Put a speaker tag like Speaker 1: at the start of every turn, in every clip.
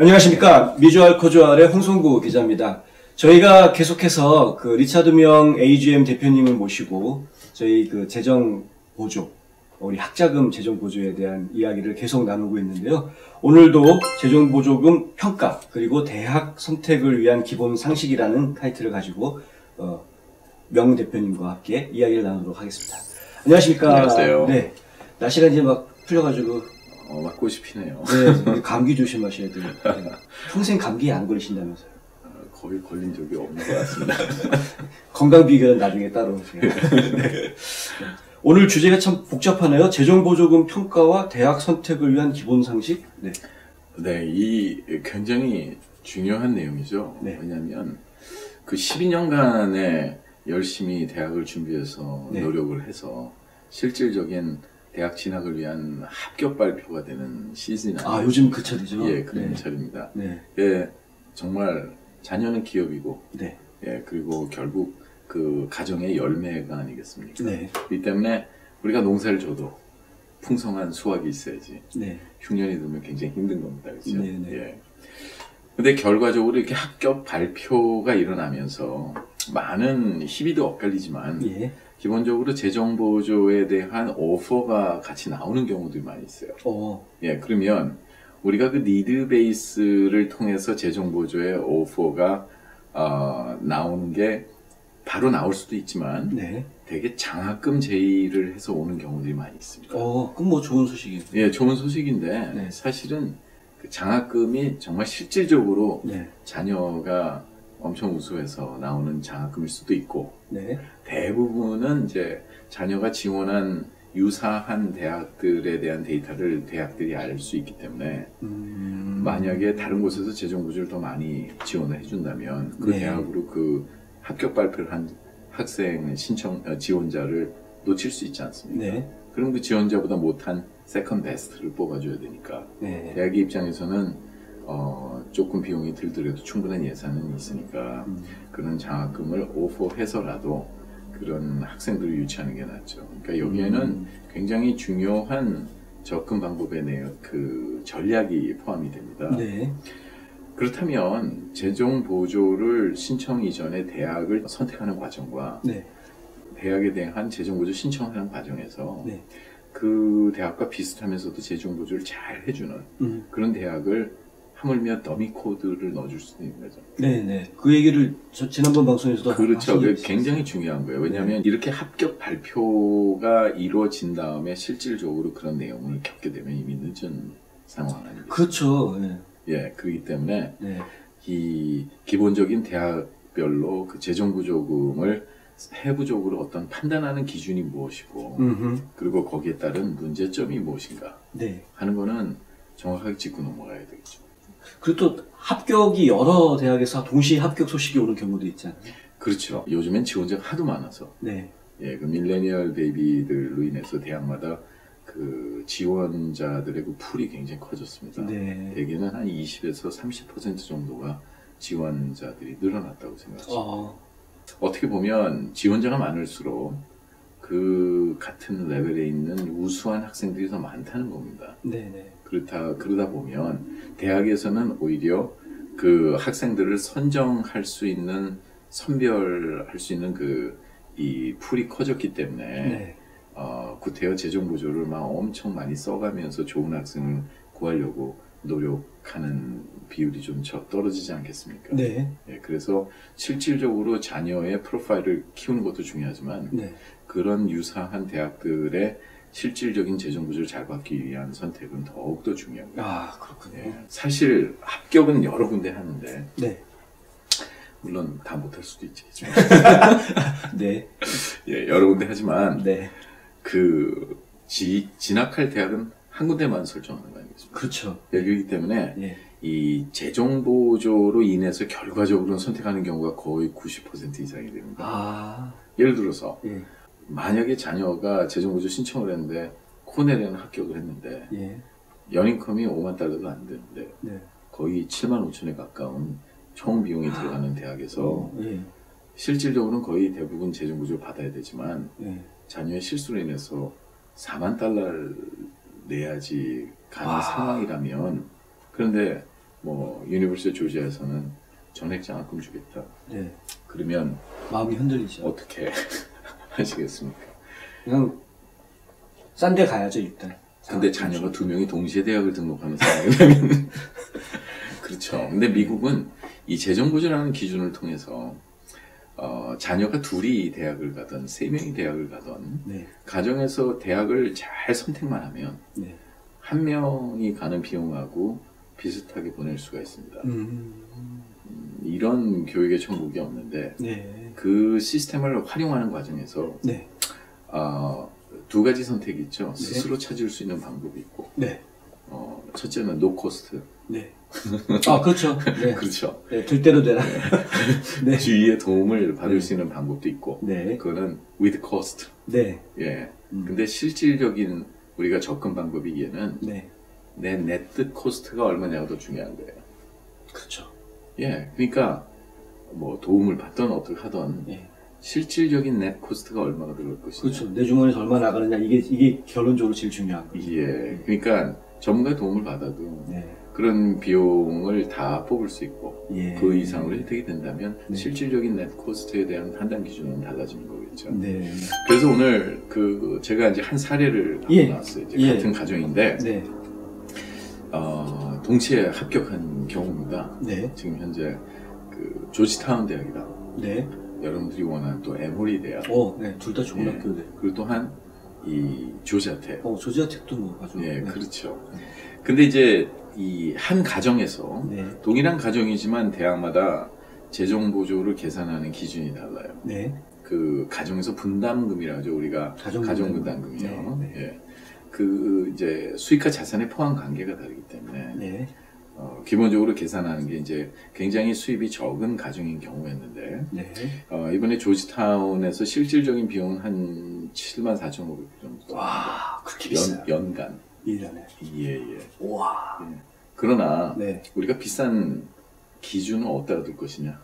Speaker 1: 안녕하십니까. 미주알 코주알의 홍성구 기자입니다. 저희가 계속해서 그 리차드 명 AGM 대표님을 모시고 저희 그 재정 보조, 우리 학자금 재정 보조에 대한 이야기를 계속 나누고 있는데요. 오늘도 재정 보조금 평가 그리고 대학 선택을 위한 기본 상식이라는 타이틀을 가지고 명 대표님과 함께 이야기를 나누도록 하겠습니다. 안녕하십니까.
Speaker 2: 안녕하세요.
Speaker 1: 네. 날씨가 이제 막 풀려가지고
Speaker 2: 막 꽃이 피네요.
Speaker 1: 네, 감기 조심하셔야 돼요. 네. 평생 감기에 안 걸리신다면서요?
Speaker 2: 거의 걸린 적이 없는 것 같습니다.
Speaker 1: 건강 비결은 나중에 따로. 네. 오늘 주제가 참 복잡하네요. 재정보조금 평가와 대학 선택을 위한 기본 상식. 네,
Speaker 2: 네, 이 굉장히 중요한 내용이죠.
Speaker 1: 네.
Speaker 2: 왜냐하면 그 12년간의 열심히 대학을 준비해서
Speaker 1: 네.
Speaker 2: 노력을 해서 실질적인 대학 진학을 위한 합격 발표가 되는 시즌이
Speaker 1: 요즘 그 철이죠.
Speaker 2: 예, 그런
Speaker 1: 네.
Speaker 2: 철입니다.
Speaker 1: 네.
Speaker 2: 예, 정말 자녀는 기업이고,
Speaker 1: 네.
Speaker 2: 예, 그리고 결국 그 가정의 열매가 아니겠습니까?
Speaker 1: 네.
Speaker 2: 이 때문에 우리가 농사를 줘도 풍성한 수확이 있어야지.
Speaker 1: 네.
Speaker 2: 흉년이 들면 굉장히 힘든 겁니다. 그렇죠?
Speaker 1: 네, 네.
Speaker 2: 예. 근데 결과적으로 이렇게 합격 발표가 일어나면서 많은 희비도 엇갈리지만
Speaker 1: 예.
Speaker 2: 기본적으로 재정보조에 대한 오퍼가 같이 나오는 경우들이 많이 있어요. 예, 그러면 우리가 그 니드 베이스를 통해서 재정보조의 오퍼가 나오는 게 바로 나올 수도 있지만
Speaker 1: 네.
Speaker 2: 되게 장학금 제의를 해서 오는 경우들이 많이 있습니다.
Speaker 1: 그럼 뭐 좋은 소식이에요.
Speaker 2: 예, 좋은 소식인데
Speaker 1: 네.
Speaker 2: 사실은 그 장학금이 정말 실질적으로
Speaker 1: 네.
Speaker 2: 자녀가 엄청 우수해서 나오는 장학금일 수도 있고
Speaker 1: 네.
Speaker 2: 대부분은 이제 자녀가 지원한 유사한 대학들에 대한 데이터를 대학들이 알 수 있기 때문에 만약에 다른 곳에서 재정보조를 더 많이 지원을 해준다면 그
Speaker 1: 네.
Speaker 2: 대학으로 그 합격 발표를 한 학생 지원자를 놓칠 수 있지 않습니까?
Speaker 1: 네.
Speaker 2: 그럼 그 지원자보다 못한 세컨 베스트를 뽑아줘야 되니까
Speaker 1: 네.
Speaker 2: 대학의 입장에서는 조금 비용이 들더라도 충분한 예산은 있으니까 그런 장학금을 오퍼해서라도 그런 학생들을 유치하는 게 낫죠. 그러니까 여기에는 굉장히 중요한 접근 방법에 그 전략이 포함이 됩니다.
Speaker 1: 네.
Speaker 2: 그렇다면 재정 보조를 신청 이전에 대학을 선택하는 과정과
Speaker 1: 네.
Speaker 2: 대학에 대한 재정 보조 신청하는 과정에서
Speaker 1: 네.
Speaker 2: 그 대학과 비슷하면서도 재정 보조를 잘 해주는 그런 대학을 하물며 더미 코드를 넣어줄 수도 있는 거죠.
Speaker 1: 네네. 그 얘기를 지난번 방송에서도
Speaker 2: 그렇죠. 그게 굉장히 중요한 거예요. 왜냐하면 이렇게 합격 발표가 이루어진 다음에 실질적으로 그런 내용을 겪게 되면 이미 늦은 상황 아니겠습니까?
Speaker 1: 그렇죠. 네.
Speaker 2: 예, 그렇기 때문에
Speaker 1: 네.
Speaker 2: 이 기본적인 대학별로 그 재정보조금을 세부적으로 어떤 판단하는 기준이 무엇이고 그리고 거기에 따른 문제점이 무엇인가
Speaker 1: 네.
Speaker 2: 하는 거는 정확하게 짚고 넘어가야 되겠죠.
Speaker 1: 그리고 또 합격이 여러 대학에서 동시에 합격 소식이 오는 경우도 있잖아요.
Speaker 2: 그렇죠. 요즘엔 지원자가 하도 많아서
Speaker 1: 네.
Speaker 2: 예, 그 밀레니얼 베이비들로 인해서 대학마다 그 지원자들의 그 풀이 굉장히 커졌습니다.
Speaker 1: 네.
Speaker 2: 대개는 한 20에서 30% 정도가 지원자들이 늘어났다고 생각합니다. 어떻게 보면 지원자가 많을수록 그 같은 레벨에 있는 우수한 학생들이 더 많다는 겁니다.
Speaker 1: 네네.
Speaker 2: 그러다 보면 대학에서는 오히려 그 학생들을 선정할 수 있는 선별할 수 있는 이 풀이 커졌기 때문에
Speaker 1: 네.
Speaker 2: 구태여 재정 보조를 막 엄청 많이 써가면서 좋은 학생을 구하려고 노력하는 비율이 좀 떨어지지 않겠습니까?
Speaker 1: 네.
Speaker 2: 예, 그래서 실질적으로 자녀의 프로파일을 키우는 것도 중요하지만
Speaker 1: 네.
Speaker 2: 그런 유사한 대학들의 실질적인 재정 보조를 잘 받기 위한 선택은 더욱더 중요한 거예요.
Speaker 1: 그렇군요.
Speaker 2: 예, 사실 합격은 여러 군데 하는데
Speaker 1: 네.
Speaker 2: 물론 다 못할 수도 있겠지만
Speaker 1: 네.
Speaker 2: 예, 여러 군데 하지만
Speaker 1: 네.
Speaker 2: 그 진학할 대학은 한 군데만 설정하는 거 아니겠습니까?
Speaker 1: 그렇죠.
Speaker 2: 예, 그렇기 때문에
Speaker 1: 네.
Speaker 2: 이 재정 보조로 인해서 결과적으로는 선택하는 경우가 거의 90% 이상이 됩니다. 예를 들어서
Speaker 1: 예.
Speaker 2: 만약에 자녀가 재정 보조 신청을 했는데 코넬에는 합격을 했는데
Speaker 1: 예.
Speaker 2: 연인컴이 5만 달러도 안 되는데
Speaker 1: 네.
Speaker 2: 거의 7만 5천에 가까운 총 비용이 들어가는 대학에서
Speaker 1: 예.
Speaker 2: 실질적으로는 거의 대부분 재정 보조를 받아야 되지만
Speaker 1: 예.
Speaker 2: 자녀의 실수로 인해서 4만 달러를 내야지 가는 상황이라면 그런데 뭐 유니버시티 조지아에서는 전액 장학금 주겠다.
Speaker 1: 네.
Speaker 2: 그러면
Speaker 1: 마음이 흔들리죠.
Speaker 2: 어떻게 하시겠습니까?
Speaker 1: 그냥 싼 데 가야죠 일단.
Speaker 2: 근데 자녀가 2명이 동시에 대학을 등록하면서 하게 되면 그렇죠.
Speaker 1: 네.
Speaker 2: 근데 미국은 이 재정보조라는 기준을 통해서 자녀가 둘이 대학을 가든 3명이 대학을 가든
Speaker 1: 네.
Speaker 2: 가정에서 대학을 잘 선택만 하면
Speaker 1: 네.
Speaker 2: 한 명이 가는 비용하고 비슷하게 보낼 수가 있습니다. 이런 교육의 천국이 없는데
Speaker 1: 네.
Speaker 2: 그 시스템을 활용하는 과정에서
Speaker 1: 네.
Speaker 2: 2가지 선택이 있죠.
Speaker 1: 네.
Speaker 2: 스스로 찾을 수 있는 방법이 있고
Speaker 1: 네.
Speaker 2: 첫째는 노 코스트.
Speaker 1: 네. 아, 그렇죠. 네.
Speaker 2: 그렇죠.
Speaker 1: 네, 들 대로 되라. 네.
Speaker 2: 주위의 도움을 받을
Speaker 1: 네.
Speaker 2: 수 있는 방법도 있고
Speaker 1: 네.
Speaker 2: 그거는 with cost.
Speaker 1: 네.
Speaker 2: 예. 근데 실질적인 우리가 접근 방법이기에는
Speaker 1: 네.
Speaker 2: 내 네트 코스트가 얼마냐가 더 중요한 거예요.
Speaker 1: 그렇죠.
Speaker 2: 예. 그러니까 뭐 도움을 받던 어떻게 하던
Speaker 1: 네.
Speaker 2: 실질적인 넷 코스트가 얼마가 들어갈 것이냐.
Speaker 1: 그렇죠. 내 주머니에서 얼마 나가느냐 이게 결론적으로 제일 중요한 거죠.
Speaker 2: 예. 그러니까 전문가의 도움을 받아도
Speaker 1: 네.
Speaker 2: 그런 비용을 다 뽑을 수 있고
Speaker 1: 예.
Speaker 2: 그 이상으로 혜택이 된다면
Speaker 1: 네.
Speaker 2: 실질적인 넷 코스트에 대한 판단 기준은 달라지는 거겠죠.
Speaker 1: 네.
Speaker 2: 그래서 오늘 제가 이제 한 사례를 갖고
Speaker 1: 예.
Speaker 2: 나왔어요. 이제
Speaker 1: 예.
Speaker 2: 같은 가정인데
Speaker 1: 네.
Speaker 2: 동시에 합격한 경우입니다.
Speaker 1: 네.
Speaker 2: 지금 현재 조지타운 대학이다.
Speaker 1: 네.
Speaker 2: 여러분들이 원하는 또 에모리 대학.
Speaker 1: 네. 둘 다 좋은
Speaker 2: 예.
Speaker 1: 학교네.
Speaker 2: 그리고 또한 이 조지아텍.
Speaker 1: 조지아 텍도 뭐 아주.
Speaker 2: 예,
Speaker 1: 네.
Speaker 2: 그렇죠. 근데 이제 이 한 가정에서
Speaker 1: 네.
Speaker 2: 동일한 가정이지만 대학마다 재정 보조를 계산하는 기준이 달라요.
Speaker 1: 네.
Speaker 2: 그 가정에서 분담금이라고 하죠. 우리가 가정 분담금이요.
Speaker 1: 네.
Speaker 2: 예. 이제 수익과 자산의 포함 관계가 다르기 때문에
Speaker 1: 네.
Speaker 2: 기본적으로 계산하는 게 이제 굉장히 수입이 적은 가정인 경우였는데
Speaker 1: 네.
Speaker 2: 이번에 조지타운에서 실질적인 비용은 한 74,500 정도.
Speaker 1: 와, 그렇게 비싸요.
Speaker 2: 연간.
Speaker 1: 1년에.
Speaker 2: 예.
Speaker 1: 와.
Speaker 2: 예. 그러나
Speaker 1: 네.
Speaker 2: 우리가 비싼 기준은 어디다 둘 것이냐?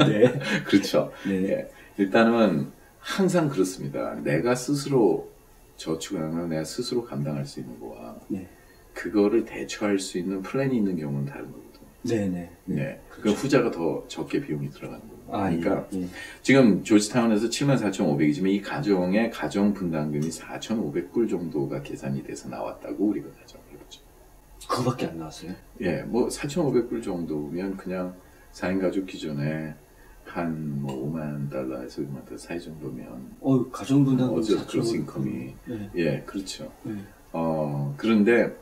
Speaker 1: 네.
Speaker 2: 그렇죠.
Speaker 1: 네.
Speaker 2: 예. 일단은 항상 그렇습니다. 내가 스스로 저축하는 걸 내가 스스로 감당할 수 있는 거와
Speaker 1: 네.
Speaker 2: 그거를 대처할 수 있는 플랜이 있는 경우는 다른 거거든요.
Speaker 1: 네네.
Speaker 2: 네. 그 후자가 더 적게 비용이 들어가는 거예요. 그러니까
Speaker 1: 예.
Speaker 2: 지금 조지타운에서 74,500이지만 이 가정의 가정 분담금이 4,500불 정도가 계산이 돼서 나왔다고 우리가 가정해보죠.
Speaker 1: 그거밖에 안 나왔어요?
Speaker 2: 예, 뭐 4,500불 정도면 그냥 4인 가족 기준에 한 뭐 5만 달러에서 6만 달러 사이 정도면
Speaker 1: 가정 분담금
Speaker 2: 어제 그로스 인컴이
Speaker 1: 네.
Speaker 2: 예, 그렇죠.
Speaker 1: 네.
Speaker 2: 그런데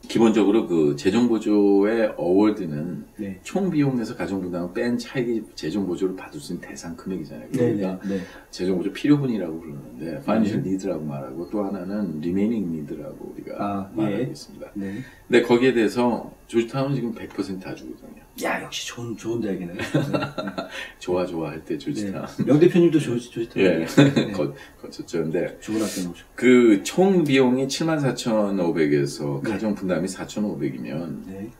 Speaker 2: 기본적으로 그 재정보조의 어워드는
Speaker 1: 네.
Speaker 2: 총 비용에서 가정분담을 뺀 차익이 재정보조를 받을 수 있는 대상 금액이잖아요.
Speaker 1: 네.
Speaker 2: 그러니까
Speaker 1: 네.
Speaker 2: 재정보조 필요분이라고 부르는데 financial need라고 말하고 또 하나는 remaining need라고 우리가 말하고
Speaker 1: 예.
Speaker 2: 있습니다.
Speaker 1: 네.
Speaker 2: 근데 거기에 대해서 조지타운은 지금 100%다 주거든요.
Speaker 1: 야, 역시 좋은 대학이네. 네.
Speaker 2: 좋아할 때 조지타운.
Speaker 1: 네. 명 대표님도 조지타운.
Speaker 2: 예.
Speaker 1: 네.
Speaker 2: 거쳤죠. 근데
Speaker 1: 좋은 학교죠.
Speaker 2: 그 총 비용이 74,500에서
Speaker 1: 네.
Speaker 2: 가정 분담이 4,500이면
Speaker 1: 네.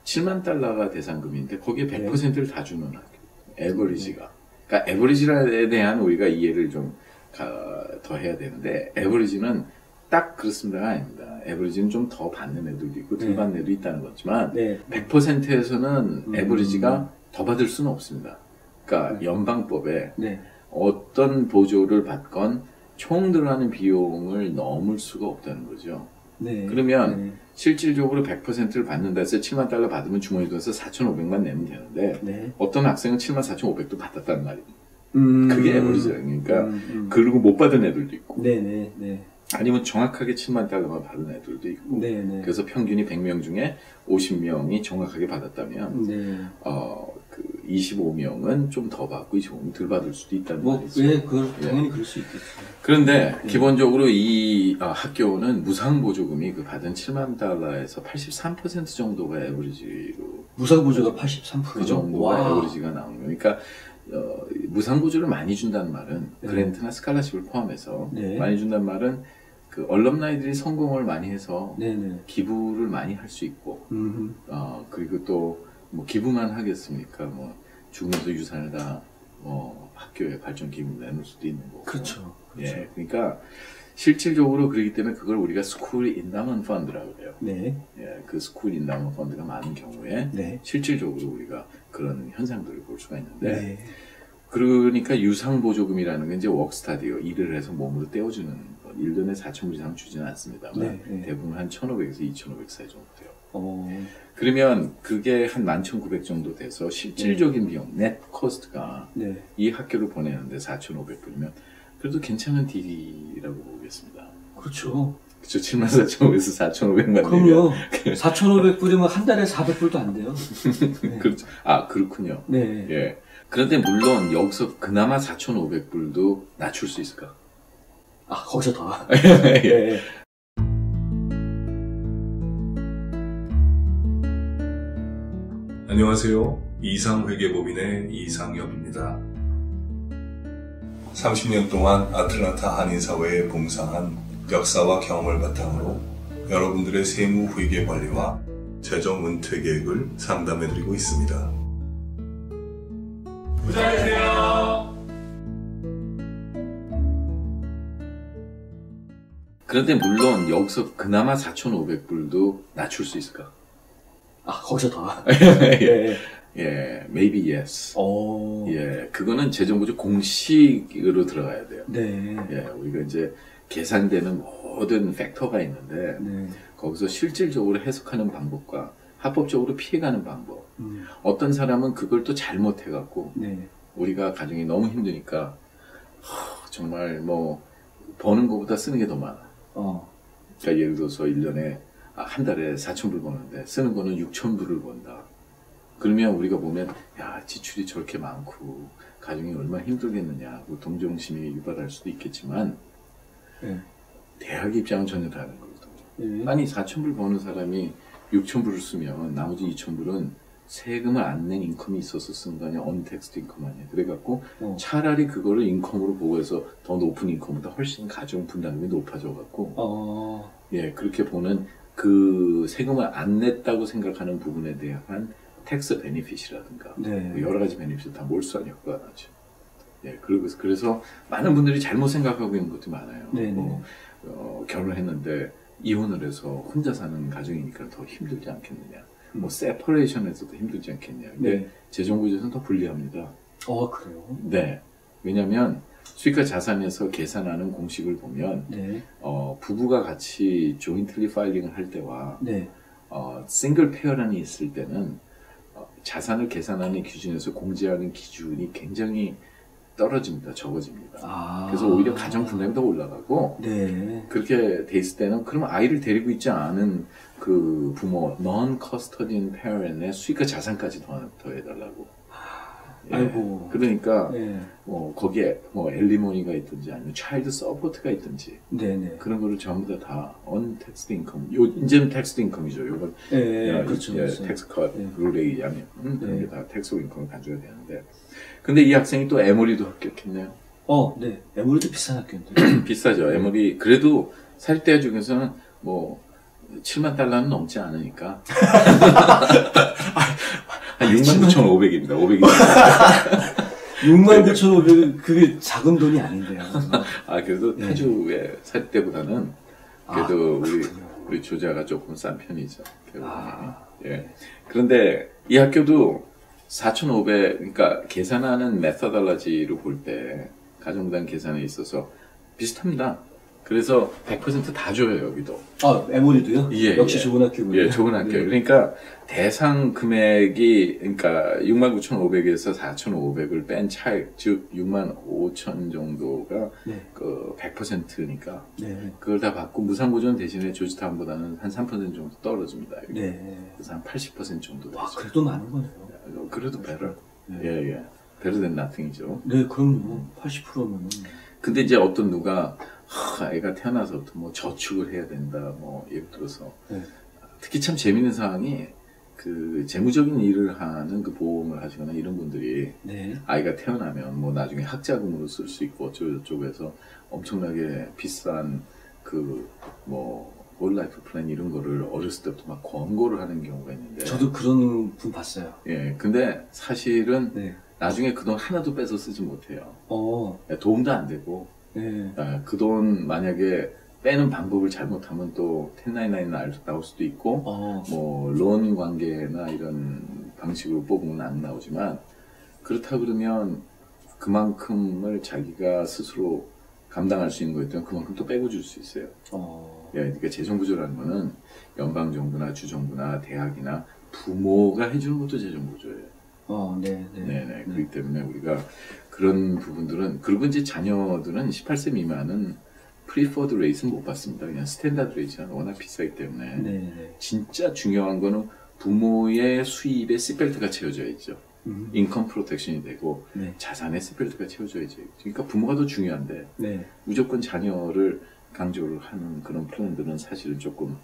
Speaker 2: 7만 달러가 대상금인데 거기에 100%를 다 주는 학교. 에버리지가.
Speaker 1: 네.
Speaker 2: 그러니까 에버리지에 대한 우리가 이해를 좀 더 해야 되는데 에버리지는 딱 그렇습니다가 아닙니다. 에버리지는 좀 더 받는 애들도 있고 덜
Speaker 1: 네.
Speaker 2: 받는 애도 있다는 거지만
Speaker 1: 네.
Speaker 2: 100%에서는 에버리지가 더 받을 수는 없습니다. 그러니까
Speaker 1: 네.
Speaker 2: 연방법에
Speaker 1: 네.
Speaker 2: 어떤 보조를 받건 총 들어가는 비용을 넘을 수가 없다는 거죠.
Speaker 1: 네.
Speaker 2: 그러면
Speaker 1: 네.
Speaker 2: 실질적으로 100%를 받는다 해서 7만 달러 받으면 주머니에 돈에서 4,500만 내면 되는데
Speaker 1: 네.
Speaker 2: 어떤 학생은 74,500도 받았다는 말입니다. 그게 에버리지예요. 그러니까 그리고 못 받은 애들도 있고
Speaker 1: 네네. 네.
Speaker 2: 아니면 정확하게 7만 달러만 받은 애들도 있고
Speaker 1: 네네.
Speaker 2: 그래서 평균이 100명 중에 50명이 정확하게 받았다면
Speaker 1: 네.
Speaker 2: 그 25명은 좀 더 받고 25명은 덜 받을 수도 있다는 말이죠.
Speaker 1: 당연히 그럴 수 있겠죠.
Speaker 2: 그런데 기본적으로 이 학교는 무상보조금이 그 받은 7만 달러에서 83% 정도가 에버리지로
Speaker 1: 무상보조가 83%?
Speaker 2: 그 정도가 에버리지가 나오는 거예요. 그러니까 무상보조를 많이 준다는 말은
Speaker 1: 네.
Speaker 2: 그랜트나 스칼라십을 포함해서
Speaker 1: 네.
Speaker 2: 많이 준다는 말은 그 얼럼나이들이 성공을 많이 해서
Speaker 1: 네네.
Speaker 2: 기부를 많이 할 수 있고 그리고 또 뭐 기부만 하겠습니까? 뭐 죽으면서 유산을 다 학교에 발전 기금을 내놓을 수도 있는 거고.
Speaker 1: 그렇죠.
Speaker 2: 예, 그러니까 실질적으로 그렇기 때문에 그걸 우리가 스쿨 인다먼트 펀드라고 해요.
Speaker 1: 네.
Speaker 2: 예, 그 스쿨 인다먼트 펀드가 많은 경우에
Speaker 1: 네.
Speaker 2: 실질적으로 우리가 그런 현상들을 볼 수가 있는데,
Speaker 1: 네.
Speaker 2: 그러니까 유상보조금이라는 게 이제 워크스타디요. 일을 해서 몸으로 떼어주는 것. 1년에 4,000불 이상 주지는 않습니다만
Speaker 1: 네, 네.
Speaker 2: 대부분 한 1,500에서 2,500 사이 정도 돼요.
Speaker 1: 그러면
Speaker 2: 그러면 그게 한 11,900 정도 돼서 실질적인 비용, 넷 코스트가
Speaker 1: 네.
Speaker 2: 이 학교를 보내는데 4,500불이면 그래도 괜찮은 딜이라고 보겠습니다.
Speaker 1: 그렇죠.
Speaker 2: 그쵸. 74,500에서 4,500만.
Speaker 1: 그럼요. 4,500불이면 한 달에 400불도 안 돼요. 네.
Speaker 2: 그렇죠. 아, 그렇군요.
Speaker 1: 네.
Speaker 2: 예. 그런데 물론 여기서 그나마 4,500불도 낮출 수 있을까?
Speaker 1: 아, 거기서 더.
Speaker 2: 예.
Speaker 1: 네.
Speaker 3: 안녕하세요. 이상회계법인의 이상엽입니다. 30년 동안 아틀란타 한인사회에 봉사한 역사와 경험을 바탕으로 여러분들의 세무 회계 관리와 재정 은퇴 계획을 상담해드리고 있습니다. 부자되세요.
Speaker 2: 그런데 물론 여기서 그나마 4,500불도 낮출 수 있을까?
Speaker 1: 아, 거기서 더.
Speaker 2: 예. 예, maybe yes. 예, 그거는 재정부조 공식으로 들어가야 돼요.
Speaker 1: 네.
Speaker 2: 예, 우리가 이제 계산되는 모든 팩터가 있는데
Speaker 1: 네.
Speaker 2: 거기서 실질적으로 해석하는 방법과 합법적으로 피해가는 방법. 어떤 사람은 그걸 또 잘못해갖고
Speaker 1: 네.
Speaker 2: 우리가 가정이 너무 힘드니까 정말 뭐 버는 것보다 쓰는 게 더 많아. 그러니까 예를 들어서 1년에 한 달에 4,000불 버는데 쓰는 거는 6,000불을 번다. 그러면 우리가 보면 야, 지출이 저렇게 많고 가정이 얼마나 힘들겠느냐 하고 동정심이 유발할 수도 있겠지만
Speaker 1: 네.
Speaker 2: 대학 입장은 전혀 다른 거거든요.
Speaker 1: 네.
Speaker 2: 아니 4,000불 버는 사람이 6,000불을 쓰면 나머지 2,000불은 세금을 안 낸 인컴이 있어서 쓴 거 아니야. 언택스트 인컴 아니야. 그래갖고 차라리 그거를 인컴으로 보고해서 더 높은 인컴보다 훨씬 가정 분담금이 높아져갖고 예, 그렇게 보는 그 세금을 안 냈다고 생각하는 부분에 대한 텍스 베니핏이라든가
Speaker 1: 네.
Speaker 2: 여러 가지 베니핏을 다 몰수한 효과가 나죠. 예, 그래서 많은 분들이 잘못 생각하고 있는 것도 많아요.
Speaker 1: 네네.
Speaker 2: 결혼했는데 이혼을 해서 혼자 사는 가정이니까 더 힘들지 않겠느냐. 뭐 세퍼레이션에서도 힘들지 않겠냐. 근데
Speaker 1: 네.
Speaker 2: 재정부에서는 더 불리합니다.
Speaker 1: 그래요?
Speaker 2: 네. 왜냐하면 수익과 자산에서 계산하는 공식을 보면
Speaker 1: 네.
Speaker 2: 부부가 같이 조인틀리 파일링을 할 때와
Speaker 1: 네.
Speaker 2: 싱글 페어런이 있을 때는 자산을 계산하는 기준에서 공제하는 기준이 굉장히 떨어집니다. 적어집니다. 그래서 오히려 가정 분담이 더 올라가고
Speaker 1: 네.
Speaker 2: 그렇게 돼 있을 때는 그러면 아이를 데리고 있지 않은 그 부모 non-custodian parent의 수익과 자산까지 더 해달라고. 예.
Speaker 1: 아이고.
Speaker 2: 그러니까
Speaker 1: 네.
Speaker 2: 거기에 뭐 엘리모니가 있든지 아니면 차일드 서포트가 있든지
Speaker 1: 네네.
Speaker 2: 그런 거를 전부 다 untaxed income. 이제는 taxed income이죠. 요건
Speaker 1: 네. 그렇죠.
Speaker 2: 텍스 컷
Speaker 1: 네.
Speaker 2: 룰에 의하면 그런
Speaker 1: 네.
Speaker 2: 게 다 텍스 인컴을 가져야 되는데. 근데 이 학생이 또 에모리도 합격했네요.
Speaker 1: 네. 에모리도 비싼 학교인데.
Speaker 2: 비싸죠. 에모리 그래도 사립대학 중에서는 뭐 7만 달러는 넘지 않으니까. 한 69,500입니다. 500이.
Speaker 1: 69,500은 그게 작은 돈이 아닌데요.
Speaker 2: 그래도
Speaker 1: 네.
Speaker 2: 타주의 사립대보다는 그래도
Speaker 1: 그렇군요.
Speaker 2: 우리 조자가 조금 싼 편이죠. 예. 그런데 이 학교도 4,500, 그러니까 계산하는 메서달라지로 볼 때 가정부담 계산에 있어서 비슷합니다. 그래서 100% 다 줘요, 여기도.
Speaker 1: 에모리도요?
Speaker 2: 예,
Speaker 1: 역시
Speaker 2: 예.
Speaker 1: 좋은 학교군요.
Speaker 2: 예, 좋은 학교.
Speaker 1: 네.
Speaker 2: 그러니까 대상 금액이, 그러니까 69,500에서 4,500을 뺀 차액, 즉 65,000 정도가
Speaker 1: 네.
Speaker 2: 그 100%니까
Speaker 1: 네.
Speaker 2: 그걸 다 받고 무상보전 대신에 조지타운보다는 한 3% 정도 떨어집니다. 여기.
Speaker 1: 네.
Speaker 2: 그래서 한 80% 정도 되죠.
Speaker 1: 그래도 많은 거네요.
Speaker 2: 그래도 better.
Speaker 1: 네.
Speaker 2: 예, 예. better than nothing이죠.
Speaker 1: 네, 그럼요. 80%면은.
Speaker 2: 근데 이제 어떤 누가 애가 태어나서부터 뭐 저축을 해야 된다, 뭐 예를 들어서
Speaker 1: 네.
Speaker 2: 특히 참 재밌는 상황이 그 재무적인 일을 하는 그 보험을 하시거나 이런 분들이
Speaker 1: 네.
Speaker 2: 아이가 태어나면 뭐 나중에 학자금으로 쓸 수 있고 어쩌고저쩌고 해서 엄청나게 비싼 그 뭐 올라이프 플랜 이런 거를 어렸을 때부터 막 권고를 하는 경우가 있는데
Speaker 1: 저도 그런 분 봤어요.
Speaker 2: 예, 근데 사실은
Speaker 1: 네.
Speaker 2: 나중에 그 돈 하나도 빼서 쓰지 못해요.
Speaker 1: 어.
Speaker 2: 도움도 안 되고
Speaker 1: 네.
Speaker 2: 그 돈 만약에 빼는 방법을 잘못하면 또 1099 나올 수도 있고 뭐 론 관계나 이런 방식으로 뽑으면 안 나오지만 그렇다 그러면 그만큼을 자기가 스스로 감당할 수 있는 거였다면 그만큼 또 빼고 줄 수 있어요. 그러니까 재정구조라는 거는 연방정부나 주정부나 대학이나 부모가 해주는 것도 재정구조예요. 네네. 그렇기 때문에 우리가 그런 부분들은, 그리고 이제 자녀들은 18세 미만은 프리퍼드 레이스는 못 받습니다. 그냥 스탠다드 레이스는 워낙 비싸기 때문에.
Speaker 1: 네네.
Speaker 2: 진짜 중요한 거는 부모의 수입에 시벨트가 채워져 있죠. 인컴 프로텍션이 되고 자산에 시벨트가 채워져 있죠. 그러니까 부모가 더 중요한데 무조건 자녀를 강조를 하는 그런 플랜들은 사실 조금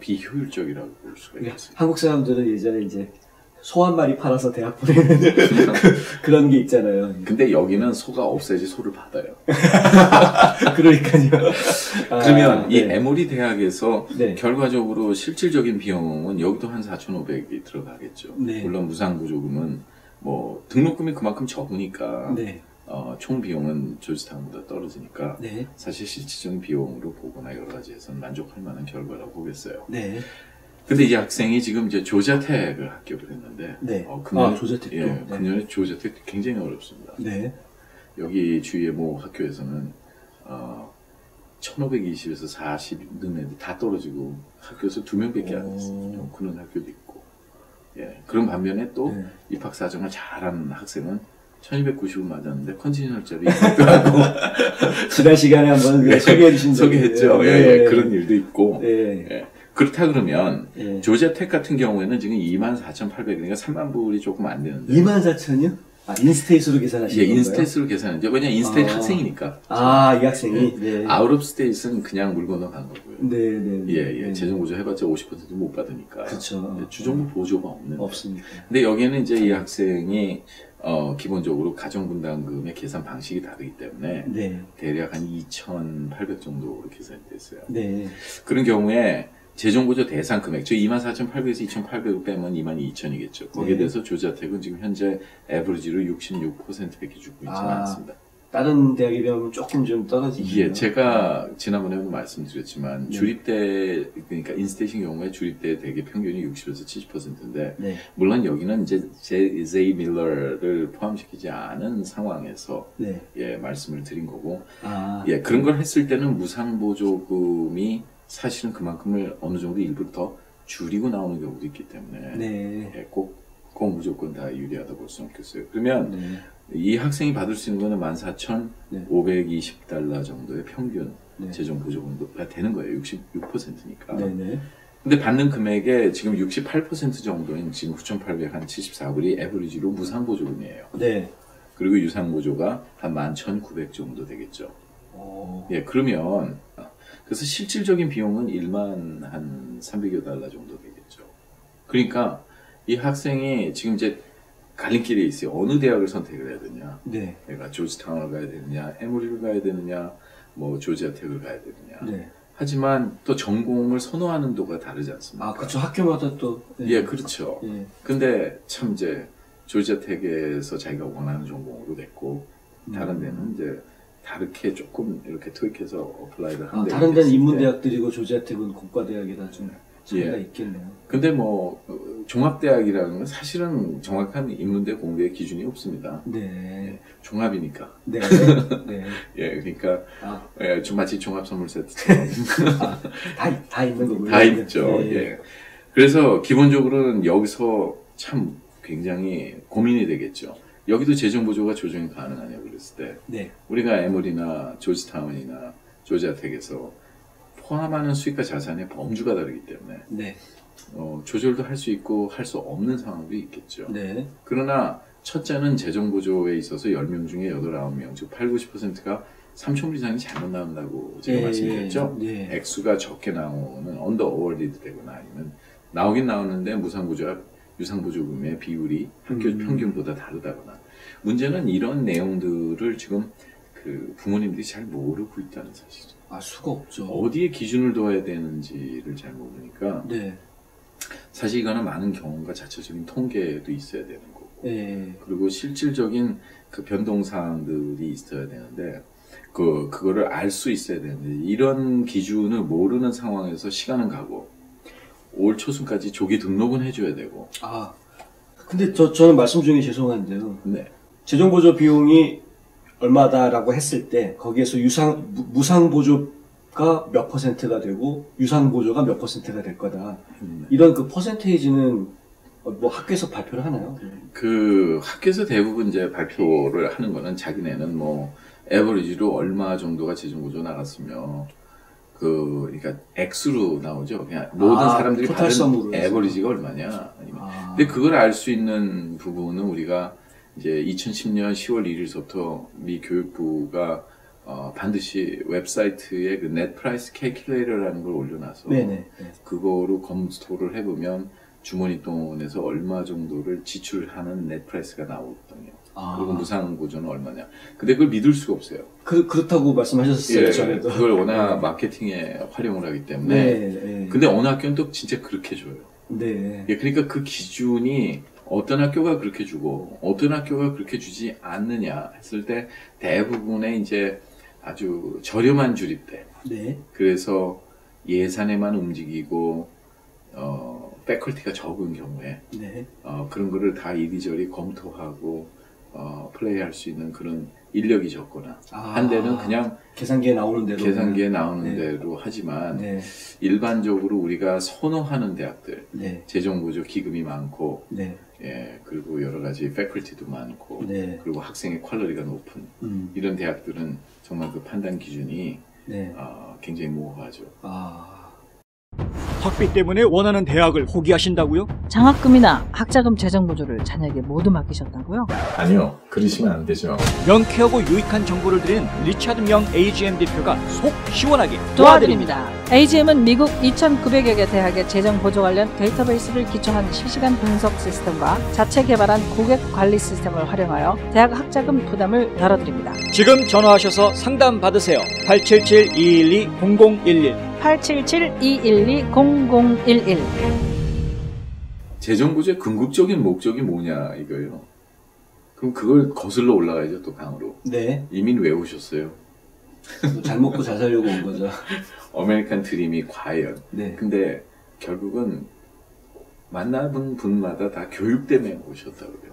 Speaker 2: 비효율적이라고 볼 수가 있어요.
Speaker 1: 한국 사람들은 예전에 이제 소 한 마리 팔아서 대학 보내는 그런 게 있잖아요.
Speaker 2: 근데 여기는 소가 없어야지 소를 받아요.
Speaker 1: 그러니까요.
Speaker 2: 그러면 이 에모리 대학에서 결과적으로 실질적인 비용은 여기도 한 4,500이 들어가겠죠. 물론 무상보조금은 뭐 등록금이 그만큼 적으니까 총 비용은 조지타운보다 떨어지니까 사실 실질적인 비용으로 보거나 여러 가지에서는 만족할 만한 결과라고 보겠어요. 근데 이 학생이 지금 이제 조지아텍을 합격을 했는데,
Speaker 1: 조지아텍도?
Speaker 2: 금년에 조지아텍 굉장히 어렵습니다. 여기 주위의 모 학교에서는 1520에서 40 넣는 애들 다 떨어지고 학교에서 2명밖에 안 됐어요. 그런 학교도 있고. 그런 반면에 또 입학 사정을 잘하는 학생은 1290을 맞았는데 컨디셔널짜리 입학도 하고
Speaker 1: 지난 시간에 한번 소개해 주신
Speaker 2: 소개했죠. 그런 일도 있고. 그렇다 그러면 조지아텍 같은 경우에는 지금 24,800, 그러니까 3만 불이 조금 안 되는데.
Speaker 1: 24,000이요? 인스테이트로 계산하시는 건가요?
Speaker 2: 인스테이트로 계산하죠. 왜냐면 인스테이트 학생이니까.
Speaker 1: 이 학생이?
Speaker 2: 아웃 오브 스테이트는 그냥 물 건너간 거고요.
Speaker 1: 네네.
Speaker 2: 재정보조 해봤자 50%도 못 받으니까.
Speaker 1: 그렇죠.
Speaker 2: 주정부 보조가
Speaker 1: 없습니다.
Speaker 2: 근데 여기에는 이제 이 학생이 기본적으로 가정분담금의 계산 방식이 다르기 때문에 대략 한 2,800 정도로 계산이 됐어요. 그런 경우에 재정보조 대상 금액, 저 24,800에서 2,800을 빼면 22,000이겠죠. 거기에 대해서 조지아텍은 지금 현재 에버리지로 66%밖에 주고 있지는 않습니다.
Speaker 1: 다른 대학에 비하면 조금 좀 떨어지죠.
Speaker 2: 제가 지난번에도 말씀드렸지만 주립대, 그러니까 인스테이션 경우에 주립대 대개 평균이 60에서 70%인데 물론 여기는 이제 제이 밀러를 포함시키지 않은 상황에서 말씀을 드린 거고 그런 걸 했을 때는 무상보조금이 사실은 그만큼을 어느 정도 일부러 더 줄이고 나오는 경우도 있기 때문에 꼭 무조건 다 유리하다 볼 수는 없겠어요. 그러면 이 학생이 받을 수 있는 거는 14,520달러 정도의 평균 재정 보조금도가 되는 거예요. 66%니까. 근데 받는 금액의 지금 68% 정도인 지금 9,874불이 에버리지로 무상보조금이에요. 그리고 유상보조가 한 11,900 정도 되겠죠. 그러면 그래서 실질적인 비용은 1만 한 300여 달러 정도 되겠죠. 그러니까 이 학생이 지금 이제 갈림길에 있어요. 어느 대학을 선택을 해야 되냐. 내가 조지타운을 가야 되느냐, 에모리를 가야 되느냐, 뭐 조지아텍을 가야 되느냐. 하지만 또 전공을 선호하는 도가 다르지 않습니까?
Speaker 1: 그렇죠. 학교마다 또.
Speaker 2: 그렇죠. 근데 참 이제 조지아텍에서 자기가 원하는 전공으로 됐고 다른 데는 이제 다르게 조금 이렇게 토익해서 어플라이를 하는
Speaker 1: 다른 데는 인문대학들이고 조지아텍은 공과대학이라 좀 차이가 있겠네요.
Speaker 2: 근데 뭐 종합대학이라는 건 사실은 정확한 인문대 공부의 기준이 없습니다. 종합이니까. 그러니까 좀 마치 종합 선물 세트처럼
Speaker 1: 다 있는 거고요.
Speaker 2: 다 있죠. 그래서 기본적으로는 여기서 참 굉장히 고민이 되겠죠. 여기도 재정보조가 조정이 가능하냐고 그랬을 때 우리가 에모리나 조지타운이나 조지아텍에서 포함하는 수익과 자산의 범주가 다르기 때문에 조절도 할 수 있고 할 수 없는 상황도 있겠죠. 그러나 첫째는 재정보조에 있어서 10명 중에 8, 9명, 즉 8, 90%가 3,000불 이상이 잘못 나온다고 제가 말씀드렸죠. 액수가 적게 나오는 언더 어워디드 되거나 아니면 나오긴 나오는데 무상보조와 유상보조금의 비율이 학교 평균보다 다르다거나. 문제는 이런 내용들을 지금 그 부모님들이 잘 모르고 있다는 사실이죠.
Speaker 1: 수가 없죠.
Speaker 2: 어디에 기준을 둬야 되는지를 잘 모르니까 사실 이거는 많은 경험과 자체적인 통계도 있어야 되는 거고
Speaker 1: 예.
Speaker 2: 그리고 실질적인 그 변동사항들이 있어야 되는데 그거를 알 수 있어야 되는데 이런 기준을 모르는 상황에서 시간은 가고 올 초순까지 조기 등록은 해줘야 되고.
Speaker 1: 아, 근데 저는 말씀 중에 죄송한데요.
Speaker 2: 네.
Speaker 1: 재정보조 비용이 얼마다라고 했을 때 거기에서 무상보조가 몇 %가 되고 유상보조가 몇 %가 될 거다. 이런 그 퍼센테이지는 뭐 학교에서 발표를 하나요?
Speaker 2: 그 학교에서 대부분 이제 발표를 하는 거는 자기네는 뭐 에버리지로 얼마 정도가 재정보조 나갔으며 그러니까 액수로 나오죠. 그냥 모든 사람들이 받은 에버리지가 얼마냐. 근데 그걸 알 수 있는 부분은 우리가 이제 2010년 10월 1일서부터 미 교육부가 반드시 웹사이트에 그 넷 프라이스 캘큘레이터라는 걸 올려놔서 그거로 검토를 해보면 주머니 돈에서 얼마 정도를 지출하는 넷 프라이스가 나오거든요. 그리고 무상보조는 얼마냐. 근데 그걸 믿을 수가 없어요.
Speaker 1: 그렇다고 말씀하셨어요.
Speaker 2: 예,
Speaker 1: 전에도.
Speaker 2: 그걸 워낙 마케팅에 활용을 하기 때문에. 근데 어느 학교는 또 진짜 그렇게 줘요.
Speaker 1: 네.
Speaker 2: 예, 그러니까 그 기준이 어떤 학교가 그렇게 주고 어떤 학교가 그렇게 주지 않느냐 했을 때 대부분의 이제 아주 저렴한 주립대.
Speaker 1: 네.
Speaker 2: 그래서 예산에만 움직이고 패컬티가 적은 경우에 그런 거를 다 이리저리 검토하고 플레이할 수 있는 그런 인력이 적거나 한 대는 그냥
Speaker 1: 계산기에 나오는 대로
Speaker 2: 하지만 일반적으로 우리가 선호하는 대학들 재정보조 기금이 많고 예, 그리고 여러 가지 패컬티도 많고 그리고 학생의 퀄리티가 높은 이런 대학들은 정말 그 판단 기준이 굉장히 모호하죠.
Speaker 4: 학비 때문에 원하는 대학을 포기하신다고요?
Speaker 5: 장학금이나 학자금 재정 보조를 자녀에게 모두 맡기셨다고요?
Speaker 2: 아니요, 그러시면 안 되죠.
Speaker 4: 명쾌하고 유익한 정보를 드리는 리차드 명 AGM 대표가 속 시원하게
Speaker 5: 도와드립니다. AGM은 미국 2,900여 개 대학의 재정 보조 관련 데이터베이스를 기초한 실시간 분석 시스템과 자체 개발한 고객 관리 시스템을 활용하여 대학 학자금 부담을 덜어드립니다.
Speaker 4: 지금 전화하셔서 상담 받으세요. 877-212-0011
Speaker 5: 877-212-0011
Speaker 2: 재정보조의 궁극적인 목적이 뭐냐 이거예요. 그럼 그걸 거슬러 올라가야죠. 또 강으로. 이민 왜 오셨어요?
Speaker 1: 잘 먹고 잘 살려고 온 거죠.
Speaker 2: 아메리칸 드림이 과연. 근데 결국은 만나본 분마다 다 교육 때문에 오셨다고요.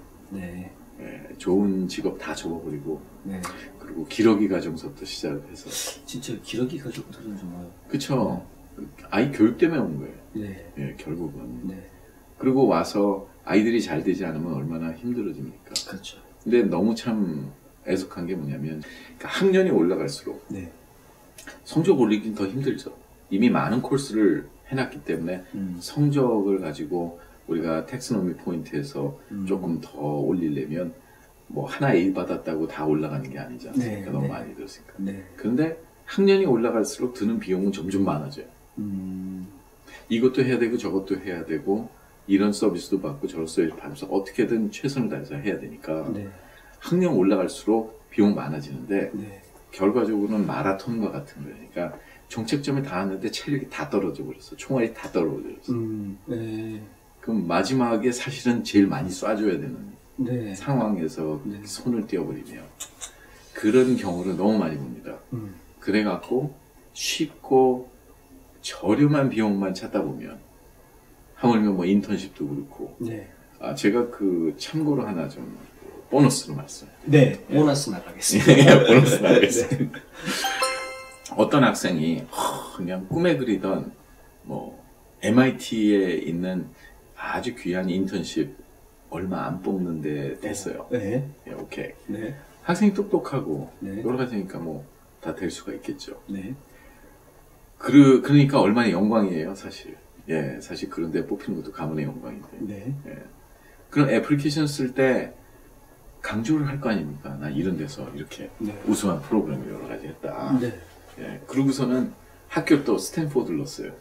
Speaker 2: 좋은 직업 다 접어버리고 그리고 기러기 가정서부터 시작해서
Speaker 1: 진짜 기러기 가족들은 정말
Speaker 2: 그쵸. 아이 교육 때문에 온 거예요. 예, 결국은. 그리고 와서 아이들이 잘 되지 않으면 얼마나 힘들어집니까.
Speaker 1: 그렇죠.
Speaker 2: 근데 너무 참 애석한 게 뭐냐면 그러니까 학년이 올라갈수록 성적 올리긴 더 힘들죠. 이미 많은 코र्스를 해놨기 때문에 성적을 가지고 우리가 텍스노미 포인트에서 조금 더 올리려면 뭐 하나 A 받았다고 다 올라가는 게 아니지 않습니까? 너무 많이 들었으니까. 그런데 학년이 올라갈수록 드는 비용은 점점 많아져요. 이것도 해야 되고 저것도 해야 되고 이런 서비스도 받고 저런 서비스 받으면서 어떻게든 최선을 다해서 해야 되니까 학년 올라갈수록 비용 많아지는데 결과적으로는 마라톤과 같은 거예요. 그러니까 종착점에 닿았는데 체력이 다 떨어져 버렸어. 총알이 다 떨어져 버렸어. 그럼 마지막에 사실은 제일 많이 쏴줘야 되는 상황에서 손을 떼어버리면 그런 경우를 너무 많이 봅니다. 그래갖고 쉽고 저렴한 비용만 찾다 보면 하물며 뭐 인턴십도 그렇고 제가 그 참고로 하나 좀 보너스로 말씀.
Speaker 1: 보너스 나가겠습니다.
Speaker 2: 보너스 나가겠습니다. 어떤 학생이 그냥 꿈에 그리던 뭐 MIT에 있는 아주 귀한 인턴십 얼마 안 뽑는데 됐어요. 오케이. 학생이 똑똑하고 여러 가지니까 뭐 다 될 수가 있겠죠. 그러니까 얼마나 영광이에요, 사실. 사실 그런데 뽑히는 것도 가문의 영광인데. 그런 애플리케이션 쓸 때 강조를 할 거 아닙니까? 나 이런 데서 이렇게 우수한 프로그램을 여러 가지 했다. 그러고서는 학교 또 스탠포드를 넣었어요.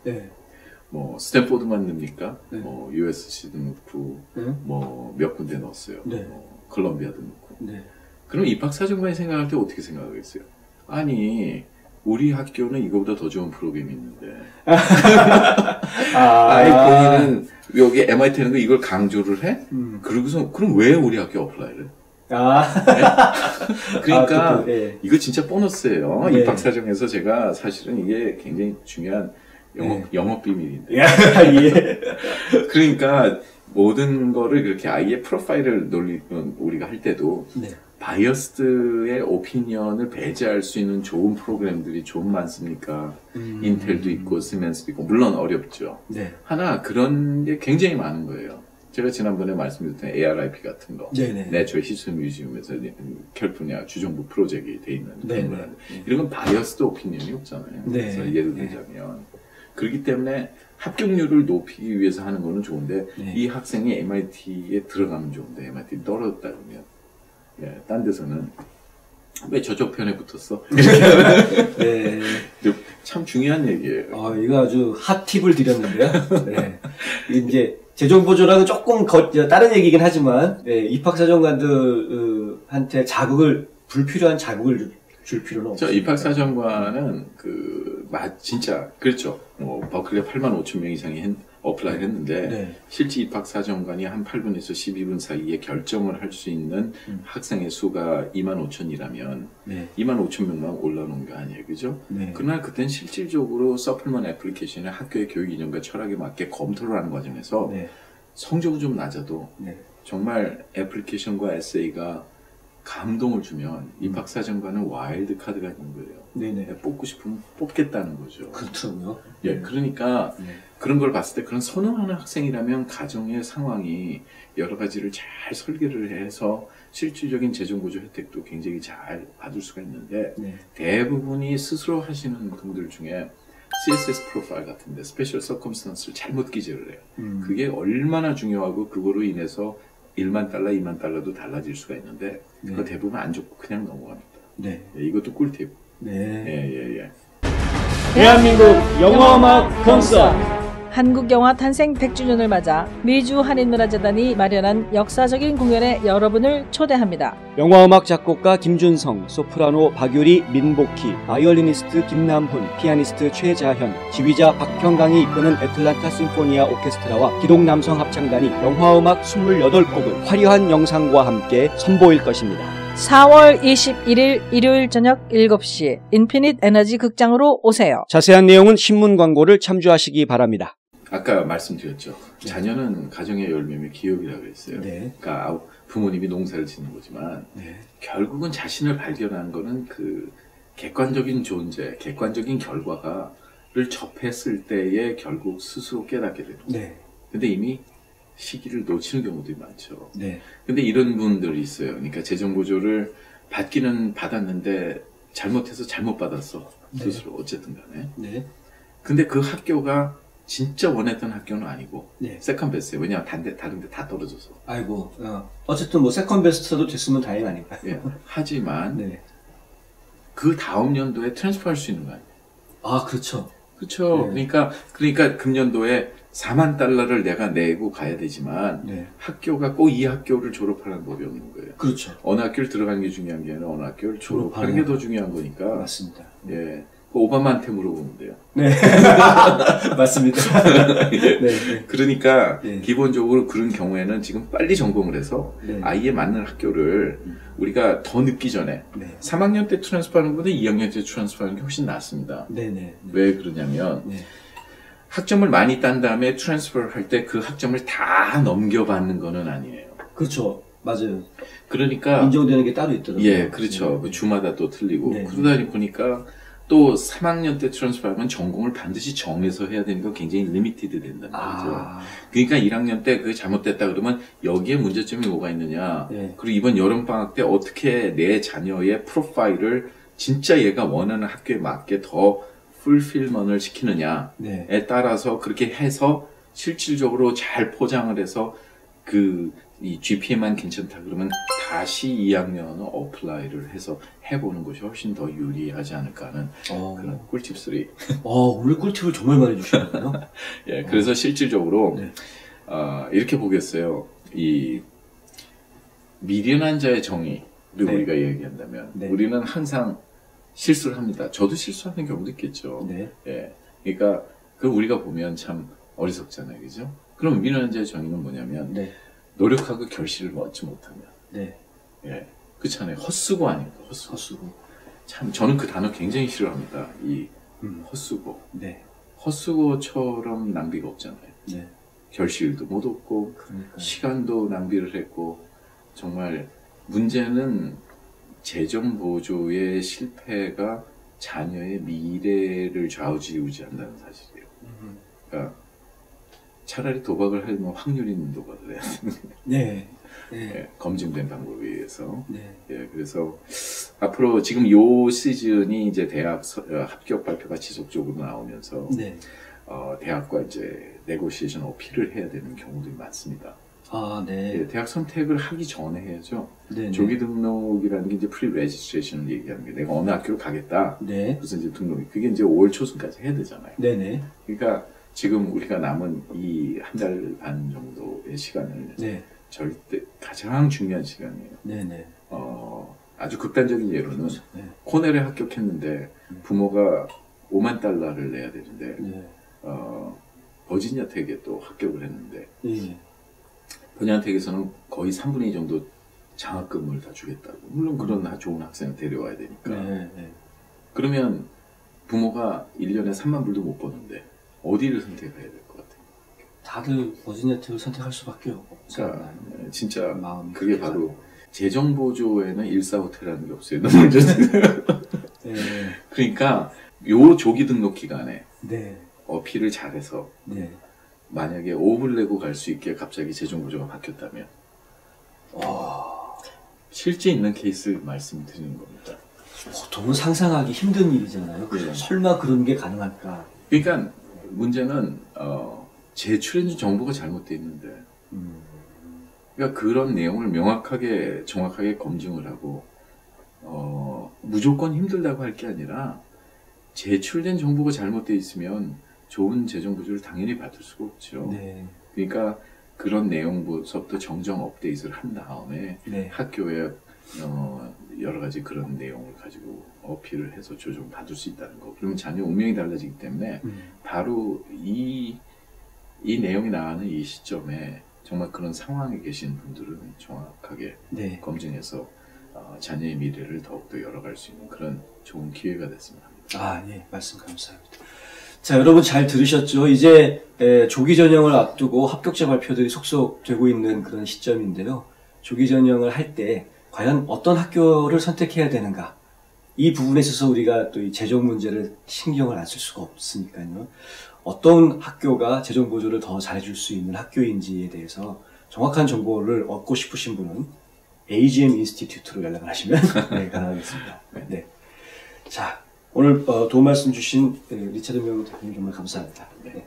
Speaker 2: 뭐 스탠포드만 넣습니까? 뭐 USC도 넣고 뭐 몇 군데 넣었어요. 뭐 콜롬비아도 넣고. 그럼 입학사정관이 생각할 때 어떻게 생각하겠어요? 아니 우리 학교는 이거보다 더 좋은 프로그램이 있는데 본인은 여기 MIT 하는 거 이걸 강조를 해? 그러고서 그럼 왜 우리 학교 어플라이를?
Speaker 1: 아.
Speaker 2: 네? 그러니까
Speaker 1: 아, 예.
Speaker 2: 이거 진짜 보너스예요.
Speaker 1: 네.
Speaker 2: 입학사정에서 제가 사실은 이게 굉장히 중요한 영업 비밀인데.
Speaker 1: 예.
Speaker 2: 그러니까 모든 거를 그렇게 아이의 프로파일을 우리가 할 때도
Speaker 1: 네.
Speaker 2: 바이어스드의 오피니언을 배제할 수 있는 좋은 프로그램들이 좀 많습니까? 인텔도 있고 시멘스도 있고 물론 어렵죠.
Speaker 1: 네.
Speaker 2: 하나 그런 게 굉장히 많은 거예요. 제가 지난번에 말씀드렸던 ARIP 같은 거,
Speaker 1: 네네.
Speaker 2: 내추럴 히스토리 뮤지엄에서 캘리포니아 주정부 프로젝트에 돼 있는 그런
Speaker 1: 네네.
Speaker 2: 거라든지 이런 건 바이어스드 오피니언이 없잖아요.
Speaker 1: 네.
Speaker 2: 그래서 예를 들자면 그렇기 때문에 합격률을 높이기 위해서 하는 거는 좋은데
Speaker 1: 네.
Speaker 2: 이 학생이 MIT에 들어가면 좋은데 MIT 떨어졌다 그러면 예, 딴 데서는 왜 저쪽 편에 붙었어?
Speaker 1: 네.
Speaker 2: 참 중요한 얘기예요.
Speaker 1: 이거 아주 핫 팁을 드렸는데요. 네. 이제 재정보조랑은 조금 다른 얘기긴 하지만 네, 입학사정관들한테 불필요한 자극을 줄 필요는 없어요.
Speaker 2: 입학사정관은 진짜 그렇죠. 버클리 85,000명 이상이 어플라이 했는데
Speaker 1: 네.
Speaker 2: 실제 입학사정관이 한 8분에서 12분 사이에 결정을 할 수 있는 학생의 수가 25,000이라면
Speaker 1: 네.
Speaker 2: 25,000명만 올라오는 거 아니에요, 그죠?
Speaker 1: 네.
Speaker 2: 그러나 그땐 실질적으로 서플먼 애플리케이션을 학교의 교육 이념과 철학에 맞게 검토를 하는 과정에서
Speaker 1: 네.
Speaker 2: 성적은 좀 낮아도
Speaker 1: 네.
Speaker 2: 정말 애플리케이션과 에세이가 감동을 주면 입학사정관은 와일드 카드가 있는 거예요.
Speaker 1: 네네.
Speaker 2: 뽑고 싶으면 뽑겠다는 거죠.
Speaker 1: 그렇더라고요.
Speaker 2: 예, 그러니까
Speaker 1: 네.
Speaker 2: 그런 걸 봤을 때 그런 선호하는 학생이라면 가정의 상황이 여러 가지를 잘 설계를 해서 실질적인 재정보조 혜택도 굉장히 잘 받을 수가 있는데
Speaker 1: 네.
Speaker 2: 대부분이 스스로 하시는 분들 중에 CSS 프로파일 같은데 스페셜 서컴스턴스를 잘못 기재를 해요. 그게 얼마나 중요하고 그거로 인해서 1만 달러, 2만 달러도 달라질 수가 있는데
Speaker 1: 네.
Speaker 2: 그거 대부분 안 좋고 그냥 넘어갑니다.
Speaker 1: 네.
Speaker 2: 예, 이것도 꿀팁.
Speaker 1: 네.
Speaker 2: 예.
Speaker 4: 대한민국 영화음악 콘서트
Speaker 5: 한국 영화 탄생 100주년을 맞아 미주 한인문화재단이 마련한 역사적인 공연에 여러분을 초대합니다.
Speaker 4: 영화음악 작곡가 김준성, 소프라노 박유리, 민복희, 바이올리니스트 김남훈, 피아니스트 최자현, 지휘자 박형강이 이끄는 애틀란타 심포니아 오케스트라와 기동남성 합창단이 영화음악 28곡을 화려한 영상과 함께 선보일 것입니다.
Speaker 5: 4월 21일 일요일 저녁 7시 인피닛 에너지 극장으로 오세요.
Speaker 4: 자세한 내용은 신문 광고를 참조하시기 바랍니다.
Speaker 2: 아까 말씀드렸죠. 자녀는 가정의 열매며 기업이라고 했어요.
Speaker 1: 네.
Speaker 2: 그러니까 부모님이 농사를 짓는 거지만
Speaker 1: 네.
Speaker 2: 결국은 자신을 발견하는 거는 그 객관적인 존재, 객관적인 결과를 접했을 때에 결국 스스로 깨닫게 됩니다.
Speaker 1: 네.
Speaker 2: 근데 이미 시기를 놓치는 경우들이 많죠.
Speaker 1: 네.
Speaker 2: 근데 이런 분들이 있어요. 그러니까 재정보조를 받기는 받았는데 잘못해서 잘못 받았어. 스스로 어쨌든 간에.
Speaker 1: 네.
Speaker 2: 근데 그 학교가 진짜 원했던 학교는 아니고
Speaker 1: 네.
Speaker 2: 세컨 베스트예요. 왜냐하면 다른 데 다 떨어져서.
Speaker 1: 아이고, 어쨌든 뭐 세컨 베스트도 됐으면 다행 아닐까요?
Speaker 2: 예. 하지만
Speaker 1: 네.
Speaker 2: 그 다음 연도에 트랜스퍼할 수 있는 거 아니에요.
Speaker 1: 아, 그렇죠.
Speaker 2: 그렇죠.
Speaker 1: 네.
Speaker 2: 그러니까 금년도에 4만 달러를 내가 내고 가야 되지만
Speaker 1: 네.
Speaker 2: 학교가 꼭 이 학교를 졸업하라는 법이 없는 거예요.
Speaker 1: 그렇죠.
Speaker 2: 어느 학교를 들어가는 게 중요한 게 아니라 어느 학교를 졸업하는
Speaker 1: 졸업하는
Speaker 2: 게 더 중요한 거니까.
Speaker 1: 맞습니다.
Speaker 2: 예. 그 오바마한테 물어보면 돼요.
Speaker 1: 네. 맞습니다.
Speaker 2: 예.
Speaker 1: 네.
Speaker 2: 그러니까
Speaker 1: 네.
Speaker 2: 기본적으로 그런 경우에는 지금 빨리 전공을 해서
Speaker 1: 네.
Speaker 2: 아이에 맞는 학교를 우리가 더 늦기 전에
Speaker 1: 네.
Speaker 2: 3학년 때 트랜스퍼하는 것보다 2학년 때 트랜스퍼하는 게 훨씬 낫습니다.
Speaker 1: 네네. 네.
Speaker 2: 왜 그러냐면
Speaker 1: 네.
Speaker 2: 학점을 많이 딴 다음에 트랜스퍼를 할 때 그 학점을 다 넘겨받는 거는 아니에요.
Speaker 1: 그렇죠. 맞아요.
Speaker 2: 그러니까
Speaker 1: 인정되는 게 따로 있더라고요.
Speaker 2: 예, 그렇죠.
Speaker 1: 네.
Speaker 2: 그 주마다 또 틀리고
Speaker 1: 네.
Speaker 2: 그러다 보니까 또 3학년 때 트랜스퍼하면 전공을 반드시 정해서 해야 되는 거 굉장히 리미티드 된다는 거죠. 그러니까 1학년 때 그게 잘못됐다 그러면 여기에 문제점이 뭐가 있느냐.
Speaker 1: 네.
Speaker 2: 그리고 이번 여름방학 때 어떻게 내 자녀의 프로파일을 진짜 얘가 원하는 학교에 맞게 더 풀필먼을 시키느냐에
Speaker 1: 네.
Speaker 2: 따라서 그렇게 해서 실질적으로 잘 포장을 해서 이 GPA만 괜찮다 그러면 다시 2학년은 어플라이를 해서 해보는 것이 훨씬 더 유리하지 않을까 하는 그런 꿀팁 3.
Speaker 1: 오늘 꿀팁을 정말 많이 주시는군요.
Speaker 2: 예, 그래서 실질적으로
Speaker 1: 네.
Speaker 2: 이렇게 보겠어요. 이 미련한 자의 정의를
Speaker 1: 네.
Speaker 2: 우리가 얘기한다면
Speaker 1: 네.
Speaker 2: 우리는 항상 실수를 합니다. 저도 실수하는 경우도 있겠죠.
Speaker 1: 네.
Speaker 2: 예, 그러니까 그 우리가 보면 참 어리석잖아요, 그죠? 그럼 미련한자의 정의는 뭐냐면
Speaker 1: 네.
Speaker 2: 노력하고 결실을 얻지 못하면
Speaker 1: 네.
Speaker 2: 예, 그렇잖아요. 헛수고 아닙니까? 헛수고.
Speaker 1: 헛수고.
Speaker 2: 참 저는 그 단어 굉장히 싫어합니다. 이 헛수고.
Speaker 1: 네.
Speaker 2: 헛수고처럼 낭비가 없잖아요.
Speaker 1: 네.
Speaker 2: 결실도 못 얻고
Speaker 1: 그러니까.
Speaker 2: 시간도 낭비를 했고 정말 문제는 재정 보조의 실패가 자녀의 미래를 좌우지우지한다는 사실이에요. 그러니까 차라리 도박을 하면 확률 있는 도박을 해야 되는
Speaker 1: 네. 네.
Speaker 2: 예, 검증된 방법에 의해서.
Speaker 1: 네.
Speaker 2: 예, 그래서 앞으로 지금 요 시즌이 이제 대학 합격 발표가 지속적으로 나오면서
Speaker 1: 네.
Speaker 2: 대학과 이제 네고시에이션 어필을 해야 되는 경우들이 많습니다.
Speaker 1: 아, 네.
Speaker 2: 예, 대학 선택을 하기 전에 해야죠.
Speaker 1: 네.
Speaker 2: 조기 등록이라는 게 이제 프리 레지스트레이션을 얘기하는 게 내가 어느 학교를 가겠다.
Speaker 1: 네.
Speaker 2: 그래서 이제 등록이 그게 이제 5월 초순까지 해야 되잖아요.
Speaker 1: 네네.
Speaker 2: 그러니까 지금 우리가 남은 이 한 달 반 정도의 시간을
Speaker 1: 네.
Speaker 2: 절대 가장 중요한 시간이에요.
Speaker 1: 네네.
Speaker 2: 아주 극단적인 예로는
Speaker 1: 네.
Speaker 2: 코넬에 합격했는데 부모가 5만 달러를 내야 되는데
Speaker 1: 네.
Speaker 2: 버지니아 텍에 또 합격을 했는데
Speaker 1: 예.
Speaker 2: 버지니아 텍에서는 거의 3분의 2 정도 장학금을 다 주겠다고. 물론 그런 좋은 학생을 데려와야 되니까.
Speaker 1: 네. 네.
Speaker 2: 그러면 부모가 1년에 3만 불도 못 버는데 어디를 선택해야 될 것 같아요?
Speaker 1: 다들 버지니아 텍을 선택할 수밖에 없지
Speaker 2: 그러니까
Speaker 1: 않나요?
Speaker 2: 진짜
Speaker 1: 마음이
Speaker 2: 그게
Speaker 1: 그렇게
Speaker 2: 바로 재정 보조에는 일사후퇴라는 게 없어요. 너무
Speaker 1: 네.
Speaker 2: 그러니까 요 조기 등록 기간에
Speaker 1: 네.
Speaker 2: 어필을 잘해서
Speaker 1: 네.
Speaker 2: 만약에 5불 내고 갈 수 있게 갑자기 재정 보조가 바뀌었다면 실제 있는 케이스를 말씀드리는 겁니다.
Speaker 1: 보통은 상상하기 힘든 일이잖아요.
Speaker 2: 네.
Speaker 1: 설마 그런 게 가능할까?
Speaker 2: 그러니까 문제는 제출해준 정보가 잘못되어 있는데 그러니까 그런 내용을 명확하게 정확하게 검증을 하고 무조건 힘들다고 할 게 아니라 제출된 정보가 잘못되어 있으면 좋은 재정 보조를 당연히 받을 수가 없죠.
Speaker 1: 네.
Speaker 2: 그러니까 그런 내용부터 정정 업데이트를 한 다음에
Speaker 1: 네.
Speaker 2: 학교에 여러 가지 그런 내용을 가지고 어필을 해서 조정 받을 수 있다는 거. 그러면 자녀 운명이 달라지기 때문에 바로 이 내용이 나가는 이 시점에 정말 그런 상황에 계신 분들은 정확하게
Speaker 1: 네.
Speaker 2: 검증해서 자녀의 미래를 더욱더 열어갈 수 있는 그런 좋은 기회가 됐으면 합니다.
Speaker 1: 아, 예. 말씀 감사합니다. 자, 여러분 잘 들으셨죠? 이제 조기 전형을 앞두고 합격자 발표들이 속속되고 있는 그런 시점인데요. 조기 전형을 할 때 과연 어떤 학교를 선택해야 되는가? 이 부분에 있어서 우리가 또 이 재정 문제를 신경을 안 쓸 수가 없으니까요. 어떤 학교가 재정 보조를 더 잘해줄 수 있는 학교인지에 대해서 정확한 정보를 얻고 싶으신 분은 AGM 인스티튜트로 연락을 하시면 네, 가능하겠습니다. 네. 자, 오늘 도움 말씀 주신 리차드 명 대표님 정말 감사합니다. 네.